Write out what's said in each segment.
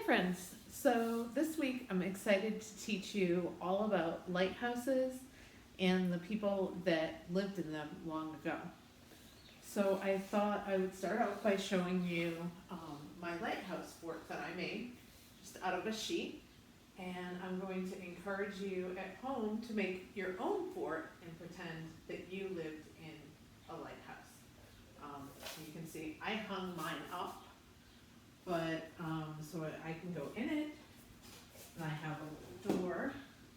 friends. So this week I'm excited to teach you all about lighthouses and the people that lived in them long ago. So I thought I would start out by showing you my lighthouse fort that I made just out of a sheet. And I'm going to encourage you at home to make your own fort and pretend that you lived in a lighthouse. You can see I hung mine up, but so I can go in it, and I have a little door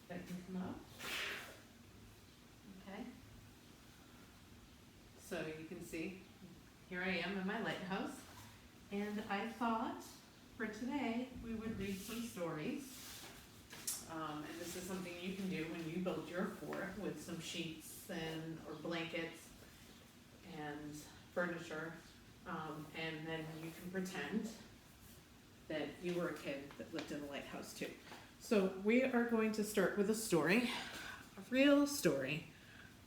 that can come up. Okay. So you can see, here I am in my lighthouse, and I thought for today we would read some stories. And this is something you can do when you build your fort with some sheets or blankets and furniture, and then you can pretend that you were a kid that lived in a lighthouse too. So we are going to start with a story, a real story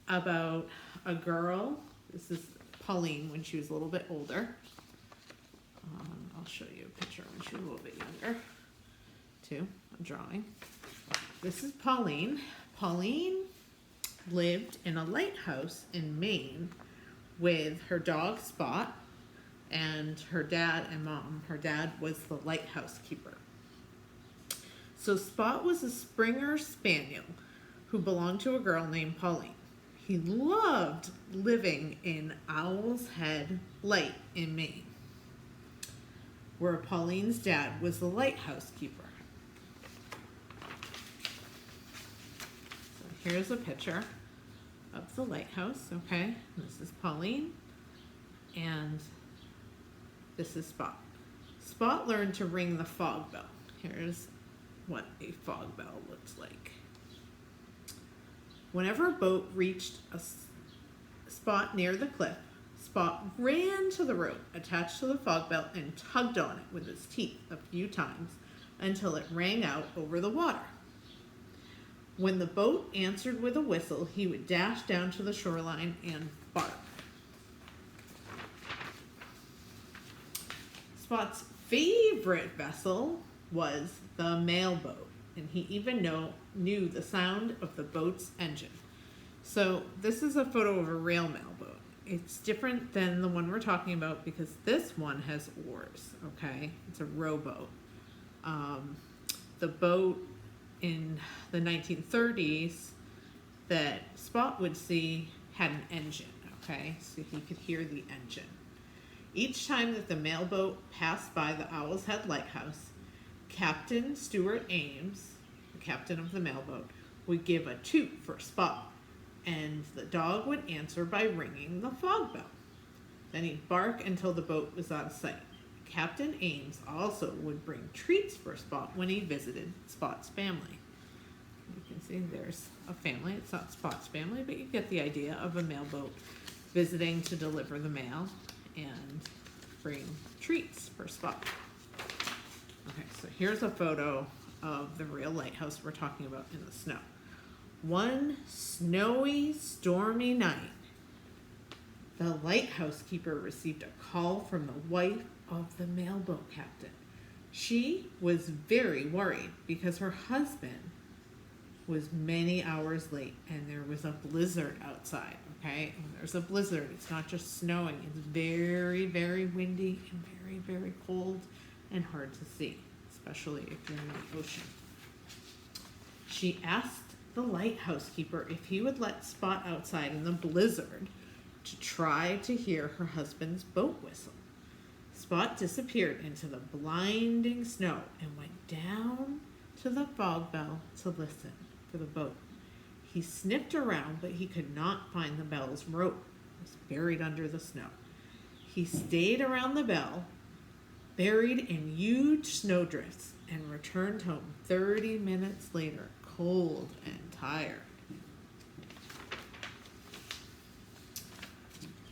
about a girl. This is Pauline when she was a little bit older. I'll show you a picture when she was a little bit younger too, a drawing. This is Pauline. Pauline lived in a lighthouse in Maine with her dog Spot and her dad and mom. Her dad was the lighthouse keeper. So Spot was a Springer Spaniel who belonged to a girl named Pauline. He loved living in Owl's Head Light in Maine, where Pauline's dad was the lighthouse keeper. So here's a picture of the lighthouse, okay? This is Pauline, and this is Spot. Spot learned to ring the fog bell. Here's what a fog bell looks like. Whenever a boat reached a spot near the cliff, Spot ran to the rope attached to the fog bell and tugged on it with his teeth a few times until it rang out over the water. When the boat answered with a whistle, he would dash down to the shoreline and bark. Spot's favorite vessel was the mailboat, and he even knew the sound of the boat's engine. So this is a photo of a rail mailboat. It's different than the one we're talking about because this one has oars, okay? It's a rowboat. The boat in the 1930s that Spot would see had an engine, okay? So he could hear the engine. Each time that the mailboat passed by the Owl's Head Lighthouse, Captain Stuart Ames, the captain of the mailboat, would give a toot for Spot, and the dog would answer by ringing the fog bell. Then he'd bark until the boat was out of sight. Captain Ames also would bring treats for Spot when he visited Spot's family. You can see there's a family. It's not Spot's family, but you get the idea of a mailboat visiting to deliver the mail and bring treats for Spot. Okay, so here's a photo of the real lighthouse we're talking about in the snow. One snowy, stormy night, the lighthouse keeper received a call from the wife of the mailboat captain. She was very worried because her husband was many hours late and there was a blizzard outside, okay? When there's a blizzard, it's not just snowing, it's very, very windy and very, very cold and hard to see, especially if you're in the ocean. She asked the lighthouse keeper if he would let Spot outside in the blizzard to try to hear her husband's boat whistle. Spot disappeared into the blinding snow and went down to the fog bell to listen for the boat. He sniffed around, but he could not find the bell's rope. It was buried under the snow. He stayed around the bell, buried in huge snowdrifts, and returned home 30 minutes later, cold and tired.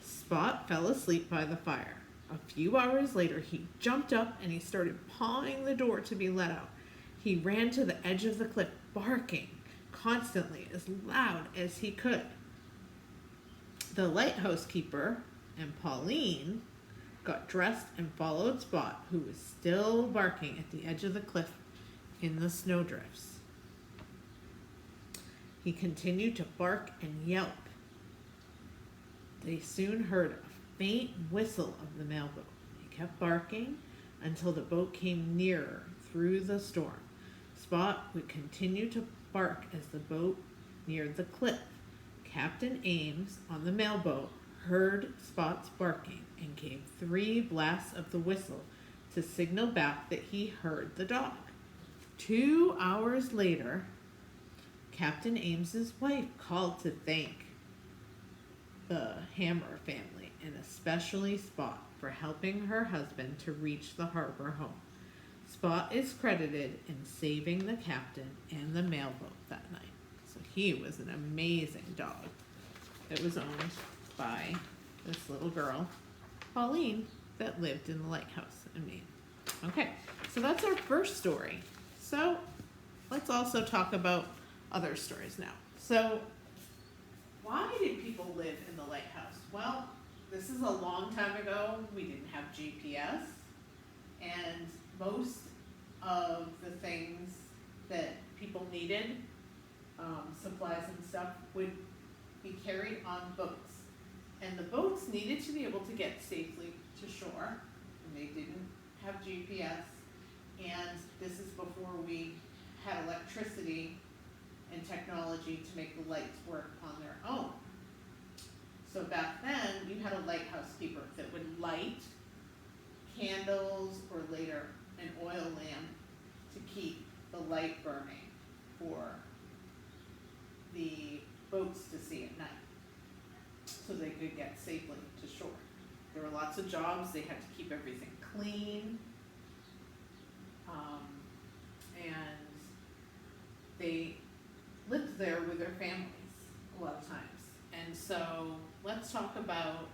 Spot fell asleep by the fire. A few hours later, he jumped up and he started pawing the door to be let out. He ran to the edge of the cliff, barking constantly, as loud as he could. The lighthouse keeper and Pauline got dressed and followed Spot, who was still barking at the edge of the cliff in the snowdrifts. He continued to bark and yelp. They soon heard a faint whistle of the mailboat. He kept barking until the boat came nearer through the storm. Spot would continue to bark as the boat neared the cliff. Captain Ames on the mailboat heard Spot's barking and gave 3 blasts of the whistle to signal back that he heard the dog. 2 hours later, Captain Ames's wife called to thank the Hammer family, and especially Spot, for helping her husband to reach the harbor home. Spot is credited in saving the captain and the mailboat that night. So he was an amazing dog that was owned by this little girl, Pauline, that lived in the lighthouse in Maine. Okay, so that's our first story. So let's also talk about other stories now. So why did people live in the lighthouse? Well, this is a long time ago. We didn't have GPS, and most of the things that people needed, supplies and stuff, would be carried on boats. And the boats needed to be able to get safely to shore, and they didn't have GPS. And this is before we had electricity and technology to make the lights work on their own. So back then, you had a lighthouse keeper that would light candles, or later an oil lamp, to keep the light burning for the boats to see at night, so they could get safely to shore. There were lots of jobs. They had to keep everything clean, and they lived there with their families a lot of times. And so let's talk about,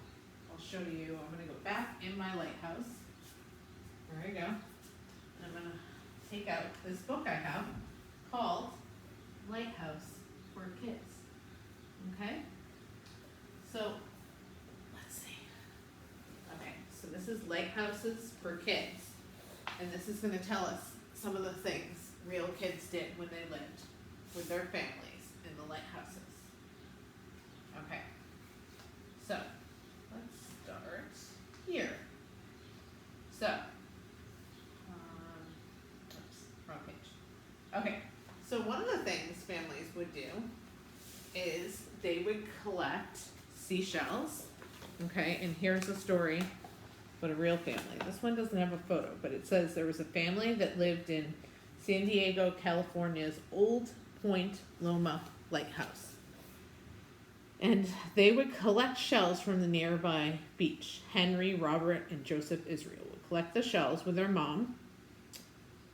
I'll show you, I'm going to go back in my lighthouse. There I go. And I'm going to take out this book I have called Lighthouse for Kids. Okay? So, let's see. Okay, so this is Lighthouses for Kids. And this is going to tell us some of the things real kids did when they lived with their families in the lighthouses. Okay, so let's start here. So, oops, wrong page. Okay, so one of the things families would do is they would collect seashells. Okay, and here's a story about a real family. This one doesn't have a photo, but it says there was a family that lived in San Diego, California's Old Point Loma Lighthouse. And they would collect shells from the nearby beach. Henry, Robert, and Joseph Israel would collect the shells with their mom,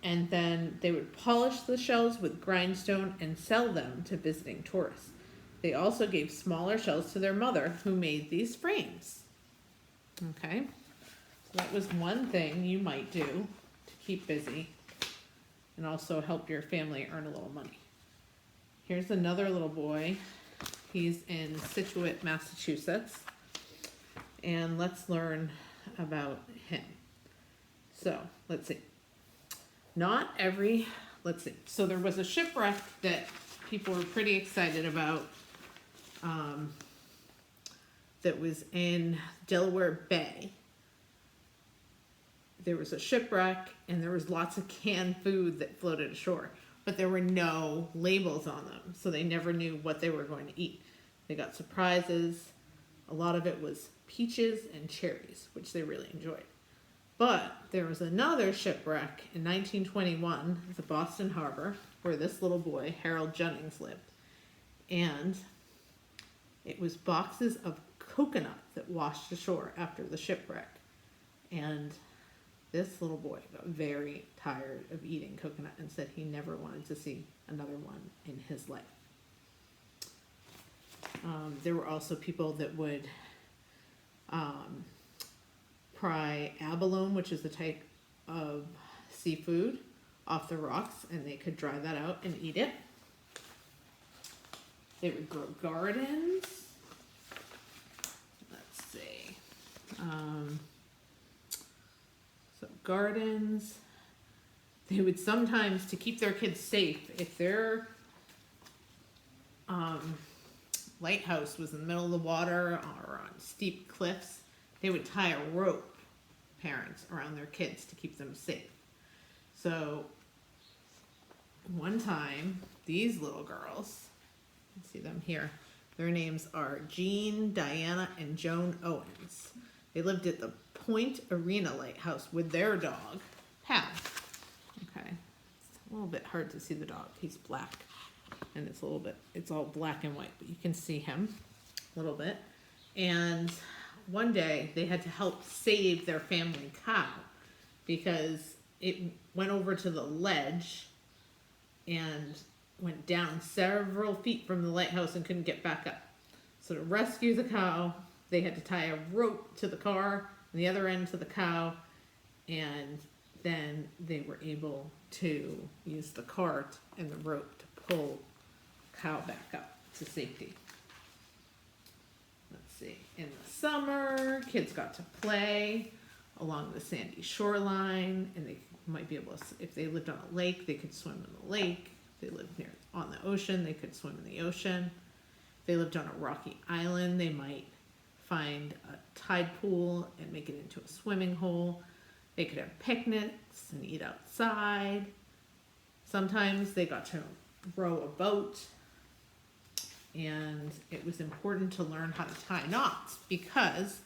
and then they would polish the shells with grindstone and sell them to visiting tourists. They also gave smaller shells to their mother, who made these frames. Okay, so that was one thing you might do to keep busy and also help your family earn a little money. Here's another little boy. He's in Scituate, Massachusetts, and let's learn about him. So, let's see. So there was a shipwreck that people were pretty excited about, that was in Delaware Bay. There was a shipwreck, and there was lots of canned food that floated ashore, but there were no labels on them, so they never knew what they were going to eat. They got surprises. A lot of it was peaches and cherries, which they really enjoyed. But there was another shipwreck in 1921 at the Boston Harbor, where this little boy, Harold Jennings, lived. And it was boxes of coconut that washed ashore after the shipwreck. And this little boy got very tired of eating coconut and said he never wanted to see another one in his life. There were also people that would pry abalone, which is a type of seafood, off the rocks, and they could dry that out and eat it. They would grow gardens. Let's see. gardens. They would sometimes, to keep their kids safe, if their lighthouse was in the middle of the water or on steep cliffs, they would tie a rope, parents, around their kids to keep them safe. So one time, these little girls, you can see them here, their names are Jean, Diana, and Joan Owens. They lived at the Point Arena Lighthouse with their dog, Pal. Okay, it's a little bit hard to see the dog. He's black, and it's all black and white, but you can see him a little bit. And one day they had to help save their family cow because it went over to the ledge and went down several feet from the lighthouse and couldn't get back up. So to rescue the cow, they had to tie a rope to the car and the other end to the cow, and then they were able to use the cart and the rope to pull the cow back up to safety. Let's see, in the summer, kids got to play along the sandy shoreline, and they might be able to, if they lived on a lake, they could swim in the lake. If they lived near on the ocean, they could swim in the ocean. If they lived on a rocky island, they might find a tide pool and make it into a swimming hole. They could have picnics and eat outside. Sometimes they got to row a boat, and it was important to learn how to tie knots, because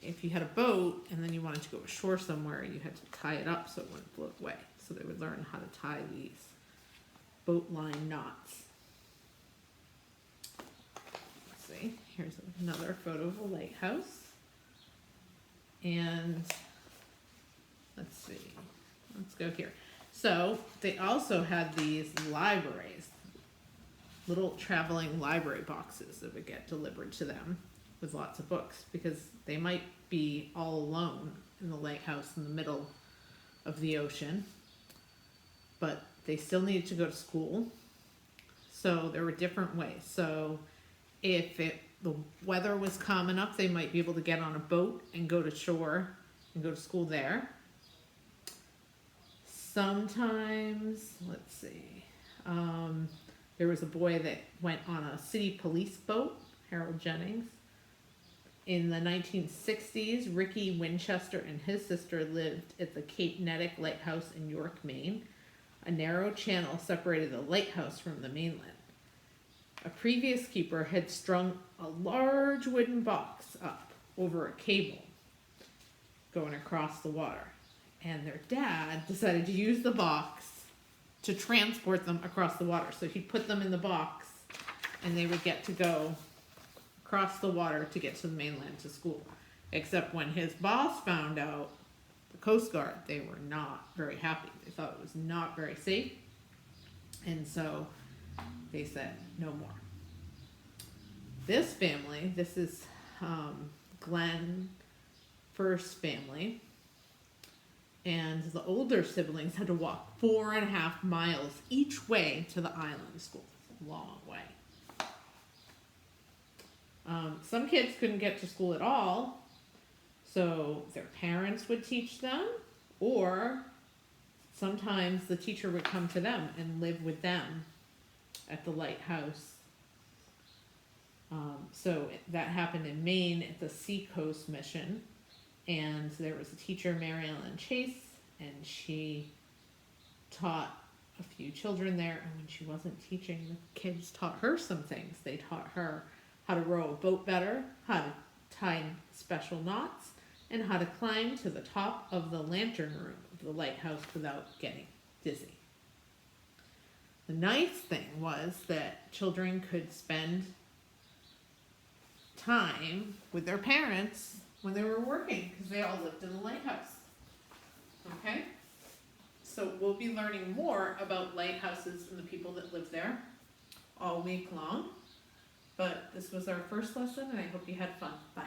if you had a boat and then you wanted to go ashore somewhere, you had to tie it up so it wouldn't float away. So they would learn how to tie these boat line knots. Let's see, here's another photo of a lighthouse. And let's see, let's go here. So they also had these libraries, little traveling library boxes that would get delivered to them with lots of books, because they might be all alone in the lighthouse in the middle of the ocean, but they still needed to go to school. So there were different ways. So if the weather was calm enough, they might be able to get on a boat and go to shore and go to school there. Sometimes, let's see, there was a boy that went on a city police boat, Harold Jennings. In the 1960s, Ricky Winchester and his sister lived at the Cape Nettic Lighthouse in York, Maine. A narrow channel separated the lighthouse from the mainland. A previous keeper had strung a large wooden box up over a cable going across the water, and their dad decided to use the box to transport them across the water. So he'd put them in the box, and they would get to go across the water to get to the mainland to school. Except when his boss found out, the Coast Guard, they were not very happy. They thought it was not very safe, and so they said no more. This family, this is Glenn First's family, and the older siblings had to walk 4.5 miles each way to the island school. It's a long way. Some kids couldn't get to school at all, so their parents would teach them, or sometimes the teacher would come to them and live with them at the lighthouse. So that happened in Maine at the Seacoast Mission, and there was a teacher, Mary Ellen Chase, and she taught a few children there, and when she wasn't teaching, the kids taught her some things. They taught her how to row a boat better, how to tie special knots, and how to climb to the top of the lantern room of the lighthouse without getting dizzy. The nice thing was that children could spend time with their parents when they were working, because they all lived in the lighthouse. Okay? So we'll be learning more about lighthouses and the people that live there all week long. But this was our first lesson, and I hope you had fun. Bye.